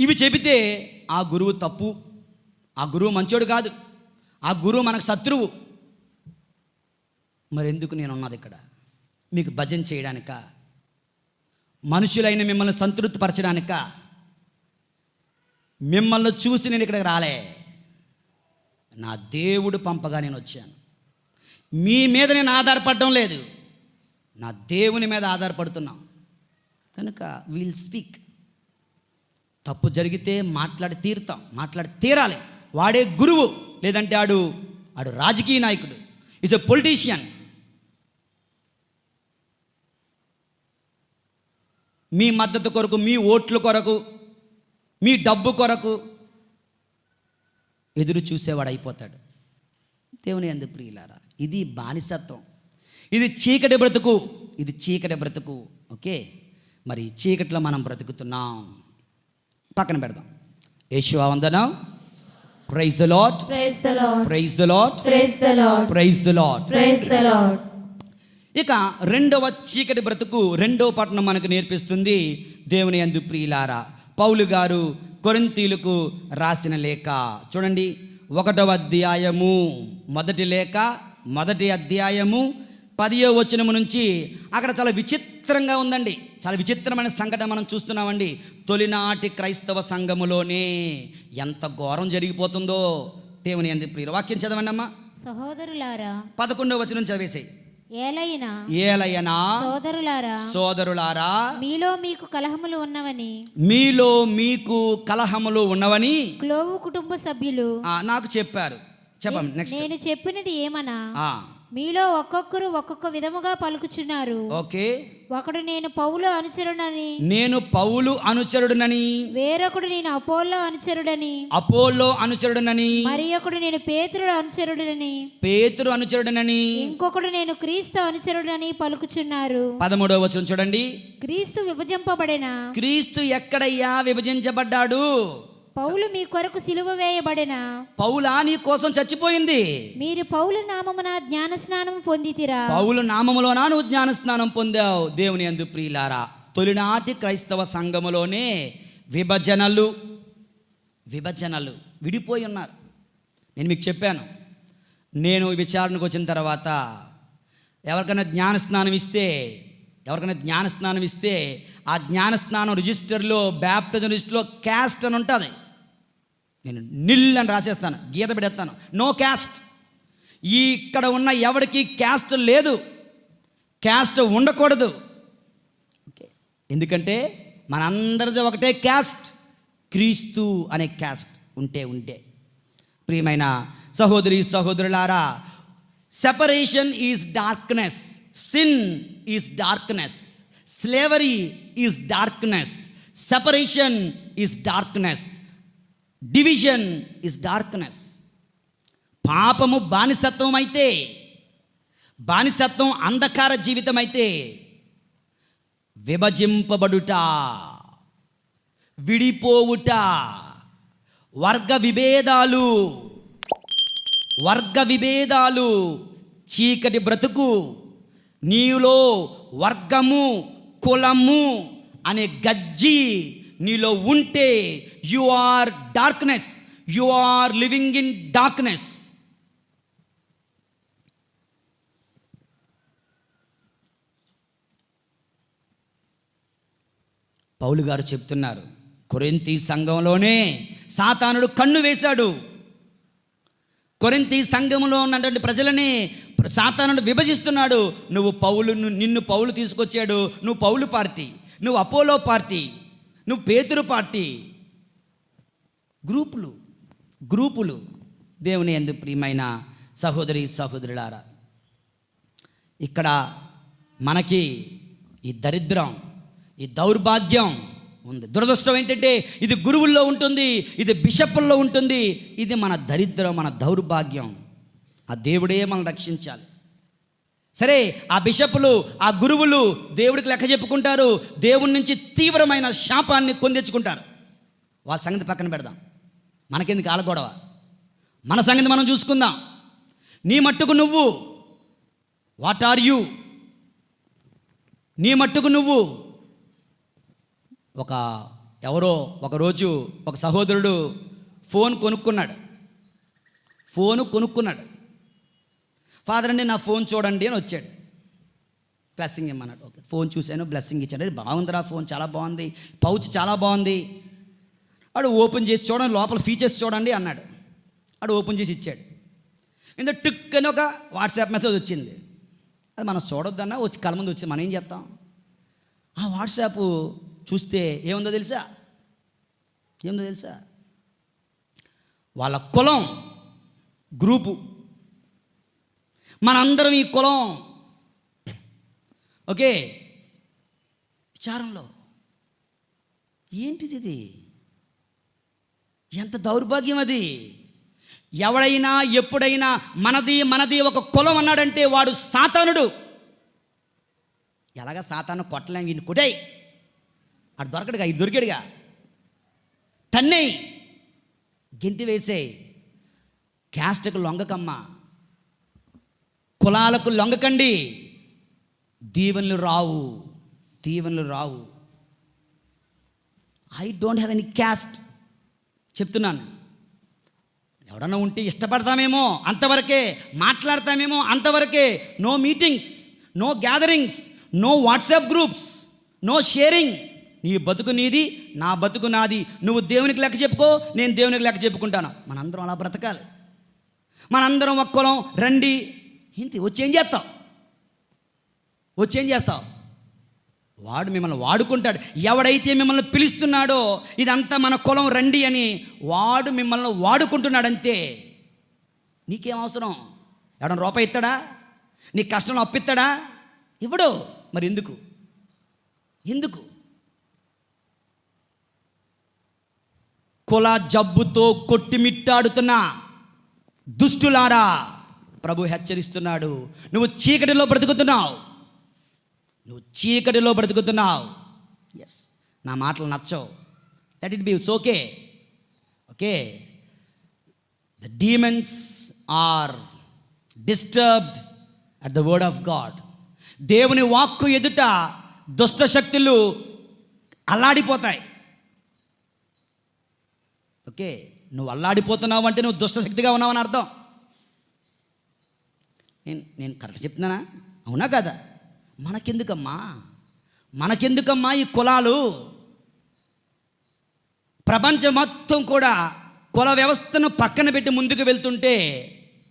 ఇవి చెబితే ఆ గురువు తప్పు, ఆ గురువు మంచోడు కాదు, ఆ గురువు మనకు శత్రువు. మరి ఎందుకు నేను ఉన్నది ఇక్కడ? మీకు భజన చేయడానిక? మనుషులైన మిమ్మల్ని సంతృప్తిపరచడానిక? మిమ్మల్ని చూసి నేను ఇక్కడికి రాలే, నా దేవుడు పంపగా నేను వచ్చాను. మీ మీద నేను ఆధారపడడం లేదు, నా దేవుని మీద ఆధారపడుతున్నాం. కనుక విల్ స్పీక్. తప్పు జరిగితే మాట్లాడి తీరుతాం, మాట్లాడి తీరాలి. వాడే గురువు, లేదంటే ఆడు రాజకీయ నాయకుడు, ఈజ్ ఎ పొలిటీషియన్. మీ మద్దతు కొరకు, మీ ఓట్ల కొరకు, మీ డబ్బు కొరకు ఎదురు చూసేవాడు అయిపోతాడు. దేవుని యందు ప్రియులారా, ఇది బానిసత్వం, ఇది చీకటి బ్రతుకు, ఇది చీకటి బ్రతుకు. ఓకే, మరి చీకట్లో మనం బ్రతుకుతున్నాం. పక్కన పెడదాం. యేషువా వందనం. Praise the Lord, praise the Lord, praise the Lord, praise the Lord, praise the Lord, praise the Lord. ఇక రెండవ చీకటి బ్రతుకు, రెండవ పట్టణం మనకు నేర్పిస్తుంది. దేవుని యందు ప్రియులారా, పౌలు గారు కొరింథీయులకు రాసిన లేఖ చూడండి, 1వ అధ్యాయము, మొదటి లేఖ 1వ అధ్యాయము 10వ వచనము నుంచి. అక్కడ చాలా విచిత్రంగా ఉందండి, చాలా విచిత్రమైన సంఘటన మనం చూస్తున్నామండి. తొలినాటి క్రైస్తవ సంఘములోనే ఎంత ఘోరం జరిగిపోతుందో. దేవుని యందు ప్రియుల వాక్యం చదవండి అమ్మా. సహోదరులారా, 11వ వచనం చదివేసేయి. ఏలయనా సోదరులారా, మీలో మీకు కలహములు ఉన్నవని క్లోవు కుటుంబ సభ్యులు నాకు చెప్పారు. చెప్పండి నెక్స్ట్. నేను చెప్పినది ఏమనా, మీలో ఒక్కొక్కరు ఒక్కొక్క విధముగా పలుకుచున్నారు. ఓకే, ఒకడు నేను పౌలు అనుచరుడనని, వేరొకడు నేను అపోల్లో అనుచరుడనని, మరి ఒకడు నేను పేతురు అనుచరుడనని, ఇంకొకడు నేను క్రీస్తు అనుచరుడని పలుకుచున్నారు. 13వ వచనం చూడండి. క్రీస్తు విభజింపబడెనా? క్రీస్తు ఎక్కడయ్యా విభజించబడ్డాడు? పౌలు మీ కొరకు సిలువ వేయబడెనా? పౌలా నీ కోసం చచ్చిపోయింది. మీరు పౌలు నామమున జ్ఞానస్నానం పొందితిరా? పౌలు నామములోన నువ్వు జ్ఞానస్నానం పొందావు. దేవుని యందు ప్రియులారా, తొలినాటి క్రైస్తవ సంఘములోనే విభజనలు విడిపోయి ఉన్నారు. నేను మీకు చెప్పాను, నేను విచారణకు వచ్చిన తర్వాత ఎవరికైనా జ్ఞానస్నానం ఇస్తే ఆ జ్ఞానస్నానం రిజిస్టర్లో, బ్యాప్టిజం రిజిస్టర్లో క్యాస్ట్ అని ఉంటుంది. నేను నిల్ అని రాసేస్తాను, గీత పెడేస్తాను, నో క్యాస్ట్. ఇక్కడ ఉన్న ఎవరికి క్యాస్ట్ లేదు, క్యాస్ట్ ఉండకూడదు. ఓకే, ఎందుకంటే మనందరిది ఒకటే క్యాస్ట్, క్రీస్తు అనే క్యాస్ట్ ఉంటే. ప్రియమైన సహోదరి సహోదరులారా, separation is darkness, sin is darkness, slavery is darkness, separation is darkness, division is darkness. పాపము బానిసత్వం అయితే, బానిసత్వం అంధకార జీవితం అయితే, విభజింపబడుట, విడిపోవుట, వర్గ విభేదాలు, చీకటి బ్రతుకు, నీలో వర్గము కులము అనే గజ్జి నీలో ఉంటే you are darkness, you are living in darkness. పౌలు గారు చెప్తున్నారు, కొరింథీ సంఘంలోనే సాతానుడు కన్ను వేశాడు. కొరింథీ సంఘంలో ఉన్నటువంటి ప్రజలని సాతానుడు విభజిస్తున్నాడు. నిన్ను పౌలు తీసుకొచ్చాడు, నువ్వు పౌలు పార్టీ, నువ్వు అపోలో పార్టీ, నువ్వు పేతురు పార్టీ. గ్రూపులు. దేవుని యందు ప్రియమైన సహోదరులారా, ఇక్కడ మనకి ఈ దరిద్రం, ఈ దౌర్భాగ్యం ఉంది. దురదృష్టం ఏంటంటే ఇది గురువుల్లో ఉంటుంది, ఇది బిషప్పుల్లో ఉంటుంది. ఇది మన దరిద్రం, మన దౌర్భాగ్యం. ఆ దేవుడే మనం రక్షించాలి. సరే, ఆ బిషప్పులు, ఆ గురువులు దేవుడికి లెక్క చెప్పుకుంటారు, దేవుడి నుంచి తీవ్రమైన శాపాన్ని కొందెచ్చుకుంటారు. వాళ్ళ సంగతి పక్కన పెడదాం, మనకెందుకు ఆల గొడవ, మన సంగతి మనం చూసుకుందాం. నీ మట్టుకు నువ్వు, వాట్ ఆర్ యు? నీ మట్టుకు నువ్వు. ఒకరోజు ఒక సహోదరుడు ఫోన్ కొనుక్కున్నాడు. ఫాదర్ అండి నా ఫోన్ చూడండి అని వచ్చాడు. బ్లెస్సింగ్ ఇమ్మన్నాడు. ఓకే, ఫోన్ చూశాను, బ్లెస్సింగ్ ఇచ్చాడు. బాగుందిరా ఫోన్, చాలా బాగుంది, పౌచ్ చాలా బాగుంది. వాడు ఓపెన్ చేసి చూడండి, లోపల ఫీచర్స్ చూడండి అన్నాడు. వాడు ఓపెన్ చేసి ఇచ్చాడు. ఇంత టిక్ అని ఒక వాట్సాప్ మెసేజ్ వచ్చింది. అది మనం చూడొద్దన్నా వచ్చి కళ్ళ ముందు వచ్చింది. మనం ఏం చేస్తాం? ఆ వాట్సాప్ చూస్తే ఏముందో తెలుసా? వాళ్ళ కులం గ్రూపు. మనందరం ఈ కులం. ఓకే, విచారంలో ఏంటిది? ఇది ఎంత దౌర్భాగ్యం అది! ఎవడైనా ఎప్పుడైనా మనది ఒక కులం అన్నాడంటే వాడు సాతానుడు. ఎలాగా సాతాను కొట్టలేం, వీడిని కొట్టాయి, అటు దొరకడుగా, ఇటు దొరికాడుగా, తన్నేయి, గెంటి వేసేయి. క్యాస్ట్కు లొంగకమ్మా, కులాలకు లొంగకండి. దీవెనలు రావు. I don't have any caste చెప్తున్నాను. ఎవడన్నా ఉంటే ఇష్టపడతామేమో అంతవరకే, మాట్లాడతామేమో అంతవరకే. No meetings, no gatherings, no WhatsApp groups, no sharing. నీ బతుకు నీది, నా బతుకు నాది. నువ్వు దేవునికి లెక్క చెప్పుకో, నేను దేవునికి లెక్క చెప్పుకుంటాను. మనందరం అలా బ్రతకాలి. మనందరం ఒక కులం. రండి, ఏంటి వచ్చేం చేస్తావు? వాడు మిమ్మల్ని వాడుకుంటాడు. ఎవడైతే మిమ్మల్ని పిలుస్తున్నాడో ఇదంతా మన కులం రండి అని, వాడు మిమ్మల్ని వాడుకుంటున్నాడంతే. నీకేం అవసరం? ఎవడన్నా రూపాయి ఇస్తాడా? నీ కష్టంలో అప్పిస్తాడా? ఇవ్వడు. మరి ఎందుకు? కుల జబ్బుతో కొట్టిమిట్టాడుతున్న దుష్టులారా, ప్రభు హెచ్చరిస్తున్నాడు. నువ్వు చీకటిలో బ్రతుకుతున్నావు. ఎస్, నా మాటలు నచ్చవు. Let it be, it's okay. The demons are disturbed at the word of God. దేవుని వాక్కు ఎదుట దుష్ట శక్తులు అల్లాడిపోతాయి. ఓకే, నువ్వు అల్లాడిపోతున్నావు అంటే నువ్వు దుష్టశక్తిగా ఉన్నావని అర్థం. నేను కరెక్ట్ చెప్తున్నానా? అవునా కదా? మనకెందుకమ్మా ఈ కులాలు? ప్రపంచం మొత్తం కూడా కుల వ్యవస్థను పక్కన పెట్టి ముందుకు వెళ్తుంటే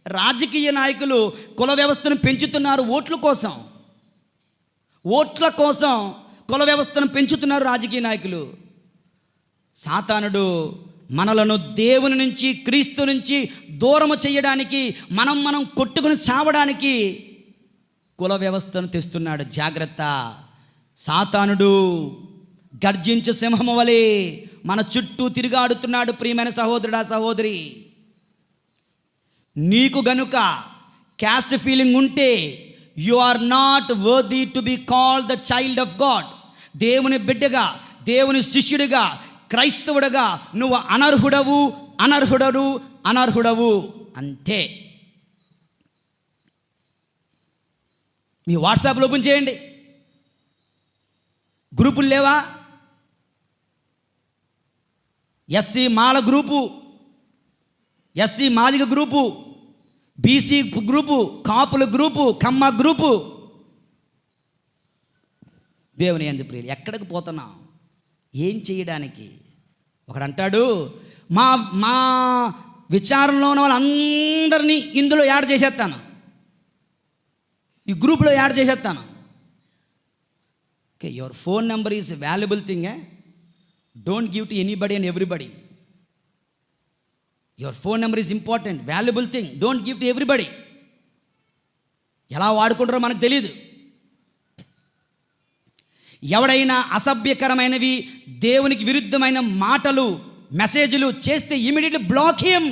రాజకీయ నాయకులు కుల వ్యవస్థను పెంచుతున్నారు. ఓట్ల కోసం కుల వ్యవస్థను పెంచుతున్నారు రాజకీయ నాయకులు. సాతానుడు మనలను దేవుని నుంచి, క్రీస్తు నుంచి దూరము చేయడానికి, మనం కొట్టుకుని చావడానికి కుల వ్యవస్థను తెస్తున్నాడు. జాగ్రత్త! సాతానుడు గర్జించు సింహము వలె మన చుట్టూ తిరుగాడుతున్నాడు. ప్రియమైన సహోదరుడా, సహోదరి, నీకు గనుక క్యాస్ట్ ఫీలింగ్ ఉంటే you are not worthy to be called the child of God. దేవుని బిడ్డగా, దేవుని శిష్యుడిగా, క్రైస్తవుడుగా నువ్వు అనర్హుడవు, అనర్హుడవు, అనర్హుడవు, అంతే. మీ వాట్సాప్లో ఓపెన్ చేయండి, గ్రూపులు లేవా? SC Mala group, SC Madiga group, BC group, కాపుల గ్రూపు, కమ్మ గ్రూపు. దేవుని యందు ప్రియులు, ఎక్కడికి పోతున్నాం? ఏం చేయడానికి? ఒకడు అంటాడు, మా మా విచారంలో ఉన్న వాళ్ళందరినీ ఇందులో యాడ్ చేసేస్తాను, ఈ గ్రూప్లో యాడ్ చేసేస్తాను. Okay, your phone number is valuable thing. Don't give to anybody and everybody. Your phone number is important, valuable thing. Don't give to everybody. ఎలా వాడుకుంటారో మనకు తెలియదు. ఎవడైనా అసభ్యకరమైనవి, దేవునికి విరుద్ధమైన మాటలు, మెసేజ్లు చేస్తే immediately block him.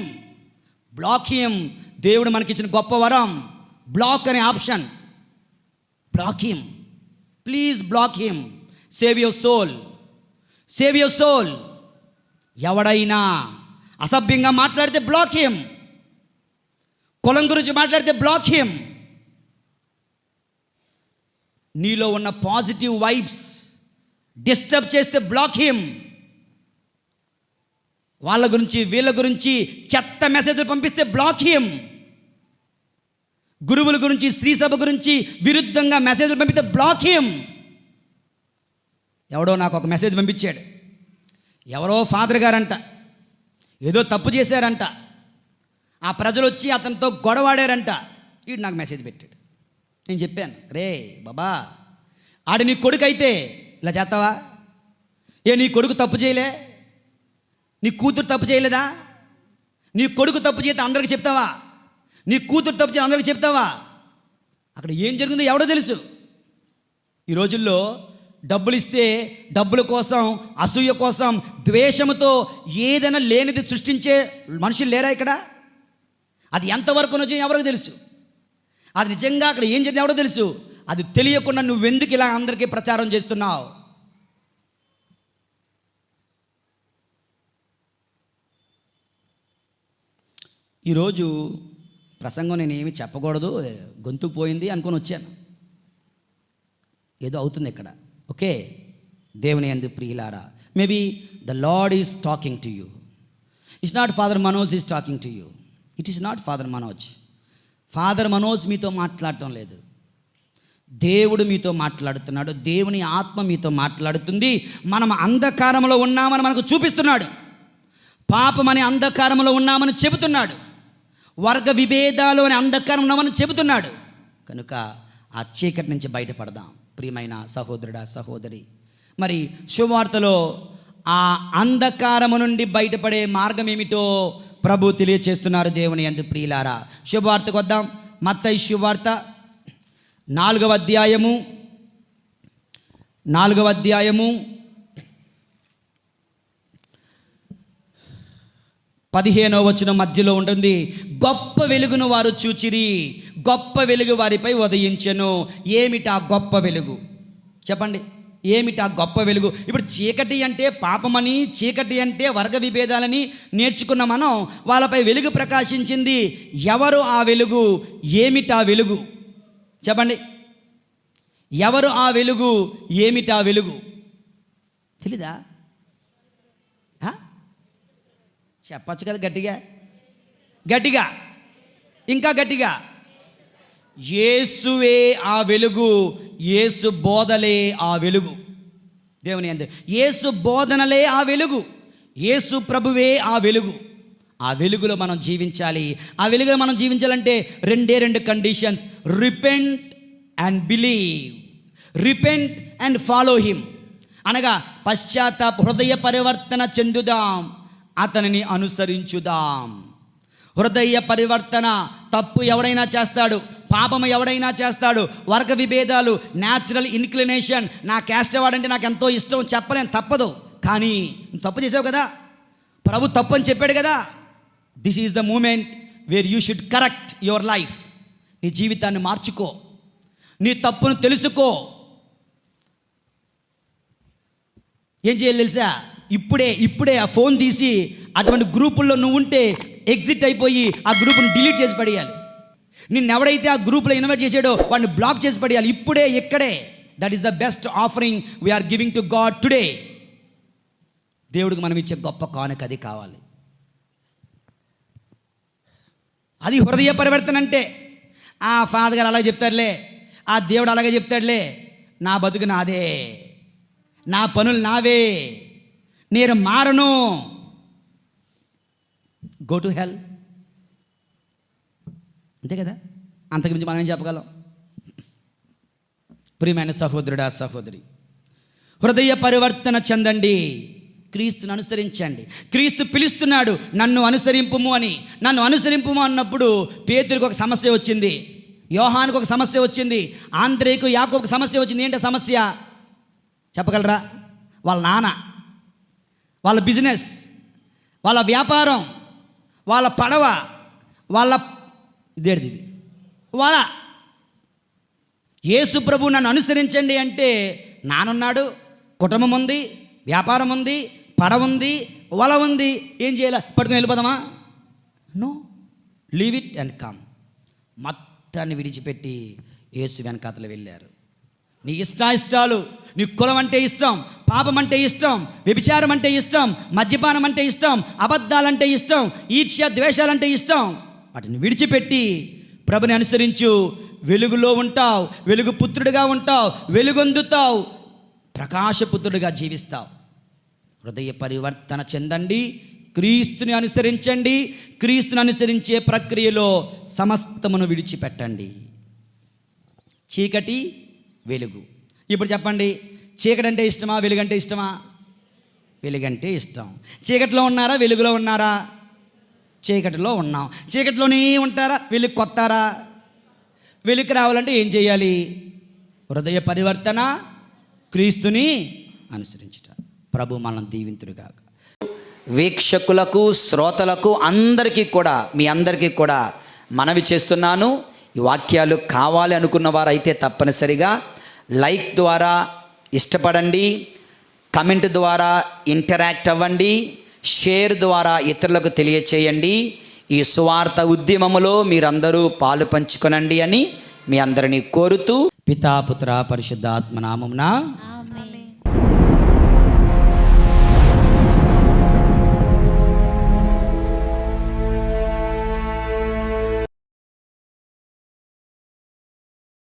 Block him. దేవుడు మనకిచ్చిన గొప్ప వరం, బ్లాక్ అనే option. Block him, please block him. Save your soul, save your soul. ఎవడైనా అసభ్యంగా మాట్లాడితే బ్లాక్ హిమ్. కులం గురించి మాట్లాడితే బ్లాక్ హిమ్. నీలో ఉన్న పాజిటివ్ వైబ్స్ డిస్టర్బ్ చేస్తే బ్లాక్ హిమ్. వాళ్ళ గురించి వీళ్ళ గురించి చెత్త మెసేజ్లు పంపిస్తే బ్లాక్ హిమ్. గురువుల గురించి, స్త్రీ సభ గురించి విరుద్ధంగా మెసేజ్లు పంపిస్తే బ్లాక్ హిమ్. ఎవడో నాకు ఒక మెసేజ్ పంపించాడు. ఎవరో ఫాదర్ గారంట ఏదో తప్పు చేశారంట, ఆ ప్రజలు వచ్చి అతనితో గొడవాడారంట. వీడు నాకు మెసేజ్ పెట్టాడు. నేను చెప్పాను, రే బాబా, ఆడు నీ కొడుకు అయితే ఇలా చేస్తావా? నీ కొడుకు తప్పు చేయలే? నీ కూతురు తప్పు చేయలేదా? నీ కొడుకు తప్పు చేస్తే అందరికి చెప్తావా? నీ కూతురు తప్పు చేస్తే అందరికి చెప్తావా? అక్కడ ఏం జరిగిందో ఎవడో తెలుసు. ఈ రోజుల్లో డబ్బులు ఇస్తే డబ్బుల కోసం, అసూయ కోసం, ద్వేషంతో ఏదైనా లేనిది సృష్టించే మనుషులు లేరా ఇక్కడ? అది ఎంతవరకు నిజం ఎవరికి తెలుసు? అది నిజంగా అక్కడ ఏం జరిగింది ఎవడో తెలుసు. అది తెలియకుండా నువ్వెందుకు ఇలా అందరికీ ప్రచారం చేస్తున్నావు? ఈరోజు ప్రసంగం నేనేమి చెప్పకూడదు, గొంతు పోయింది అనుకొని వచ్చాను. ఏదో అవుతుంది ఇక్కడ. ఓకే, దేవుని యందు ప్రియులారా, maybe the lord is talking to you. It's not father Manoj is talking to you. It is not father Manoj. Father Manoj మీతో మాట్లాడటం లేదు, దేవుడు మీతో మాట్లాడుతున్నాడు. దేవుని ఆత్మ మీతో మాట్లాడుతుంది. మనం అంధకారంలో ఉన్నామని మనకు చూపిస్తున్నాడు. పాపం అనే అంధకారంలో ఉన్నామని చెబుతున్నాడు. వర్గ విభేదాలు అనే అంధకారం ఉన్నామని చెబుతున్నాడు. కనుక ఆ చీకటి నుంచి బయటపడదాం ప్రియమైన సహోదరుడా, సహోదరి. మరి శుభవార్తలో ఆ అంధకారము నుండి బయటపడే మార్గం ఏమిటో ప్రభు తెలియచేస్తున్నారు. దేవుని యందు ప్రియులారా, శుభవార్తకు వద్దాం. మత్తయి శుభవార్త 4వ అధ్యాయము 15వ వచనం మధ్యలో ఉంటుంది. గొప్ప వెలుగును వారు చూచిరి, గొప్ప వెలుగు వారిపై ఉదయించెను. ఏమిటా గొప్ప వెలుగు? చెప్పండి, ఏమిటా గొప్ప వెలుగు? ఇప్పుడు చీకటి అంటే పాపమని, చీకటి అంటే వర్గ విభేదాలని నేర్చుకున్న మనం, వాళ్ళపై వెలుగు ప్రకాశించింది. ఎవరు ఆ వెలుగు? ఏమిటా వెలుగు? చెప్పండి, ఎవరు ఆ వెలుగు? ఏమిటా వెలుగు? తెలీదా? చెప్పచ్చు కదా గట్టిగా, గట్టిగా, ఇంకా గట్టిగా. యేసువే ఆ వెలుగు, యేసు బోధలే ఆ వెలుగు. దేవుని యందు యేసు బోధనలే ఆ వెలుగు, యేసు ప్రభువే ఆ వెలుగు. ఆ వెలుగులో మనం జీవించాలి. ఆ వెలుగులో మనం జీవించాలంటే రెండు conditions: repent and believe. Repent and follow him అనగా పశ్చాత్తాప, హృదయ పరివర్తన చెందుదాం, అతనిని అనుసరించుదాం. హృదయ పరివర్తన. తప్పు ఎవడైనా చేస్తాడు, పాపము ఎవడైనా చేస్తాడు, వర్గ విభేదాలు, న్యాచురల్ ఇన్క్లినేషన్, నా క్యాస్ట్ వాడంటే నాకు ఎంతో ఇష్టం చెప్పలేను, తప్పదు. కానీ నువ్వు తప్పు చేసావు కదా, ప్రభు తప్పు అని చెప్పాడు కదా. This is the moment where you should correct your life. నీ జీవితాన్ని మార్చుకో, నీ తప్పును తెలుసుకో. ఏం చేయాలి తెలుసా? ఇప్పుడే ఆ ఫోన్ తీసి అటువంటి గ్రూపుల్లో నువ్వు ఉంటే ఎగ్జిట్ అయిపోయి ఆ గ్రూప్ని డిలీట్ చేసి పడేయాలి. నిన్నెవడైతే ఆ గ్రూప్లో ఇన్వైట్ చేసాడో వాడిని బ్లాక్ చేసి పడేయాలి. ఇప్పుడే ఇక్కడే. That is the best offering we are giving to God today. దేవుడికి మనం ఇచ్చే గొప్ప కానుక అది కావాలి. అది హృదయ పరివర్తన అంటే. ఆ ఫాదర్ గారు అలాగే చెప్తారులే, ఆ దేవుడు అలాగే చెప్తాడులే, నా బతుకు నాదే, నా పనులు నావే, నేను మారను, గో టు హెల్. అంతే కదా, అంతకుమించి మనం ఏం చెప్పగలం? ప్రియమైన సహోదరుడా సహోదరి, హృదయ పరివర్తన చెందండి, క్రీస్తుని అనుసరించండి. క్రీస్తు పిలుస్తున్నాడు నన్ను అనుసరింపుము అని. నన్ను అనుసరింపుము అన్నప్పుడు పేతురుకు ఒక సమస్య వచ్చింది, యోహానుకు ఒక సమస్య వచ్చింది, ఆంద్రేయకు యాకోబుకు ఒక సమస్య వచ్చింది. ఏంటో సమస్య చెప్పగలరా? వాళ్ళ నాన్న, వాళ్ళ బిజినెస్, వాళ్ళ వ్యాపారం, వాళ్ళ పడవ, వాళ్ళ ఇది వాళ్ళ యేసు ప్రభు నన్ను అనుసరించండి అంటే నానున్నాడు, కుటుంబం ఉంది, వ్యాపారం ఉంది, పడవ ఉంది, వల ఉంది, ఏం చేయాలి? పట్టుకుని వెళ్ళిపోదామా? No, leave it and come. మొత్తాన్ని విడిచిపెట్టి యేసు వెనకాతలు వెళ్ళారు. నీ ఇష్టాలు, నీ కులం అంటే ఇష్టం, పాపం అంటే ఇష్టం, వ్యభిచారం అంటే ఇష్టం, మద్యపానం అంటే ఇష్టం, అబద్ధాలంటే ఇష్టం, ఈర్ష్య ద్వేషాలంటే ఇష్టం, వాటిని విడిచిపెట్టి ప్రభుని అనుసరించు. వెలుగులో ఉంటావు, వెలుగు పుత్రుడిగా ఉంటావు, వెలుగొందుతావు, ప్రకాశపుత్రుడిగా జీవిస్తావు. హృదయ పరివర్తన చెందండి, క్రీస్తుని అనుసరించండి. క్రీస్తుని అనుసరించే ప్రక్రియలో సమస్తమును విడిచిపెట్టండి. చీకటి, వెలుగు. ఇప్పుడు చెప్పండి, చీకటి అంటే ఇష్టమా, వెలుగంటే ఇష్టమా? వెలుగంటే ఇష్టం. చీకటిలో ఉన్నారా, వెలుగులో ఉన్నారా? చీకటిలో ఉన్నాం. చీకటిలోనే ఉంటారా, వెలుగు కొత్తారా? వెలుగు రావాలంటే ఏం చేయాలి? హృదయ పరివర్తన, క్రీస్తుని అనుసరించుట. ప్రభు మనం దీవింతుడుగాక. వీక్షకులకు, శ్రోతలకు అందరికీ కూడా, మీ అందరికీ కూడా మనవి చేస్తున్నాను, ఈ వాక్యాలు కావాలి అనుకున్న వారైతే తప్పనిసరిగా లైక్ ద్వారా ఇష్టపడండి, కమెంట్ ద్వారా ఇంటరాక్ట్ అవ్వండి, షేర్ ద్వారా ఇతరులకు తెలియచేయండి. ఈ సువార్త ఉద్యమములో మీరందరూ పాలు పంచుకొనండి అని మీ అందరినీ కోరుతూ, పితా పుత్ర పరిశుద్ధాత్మ నామమున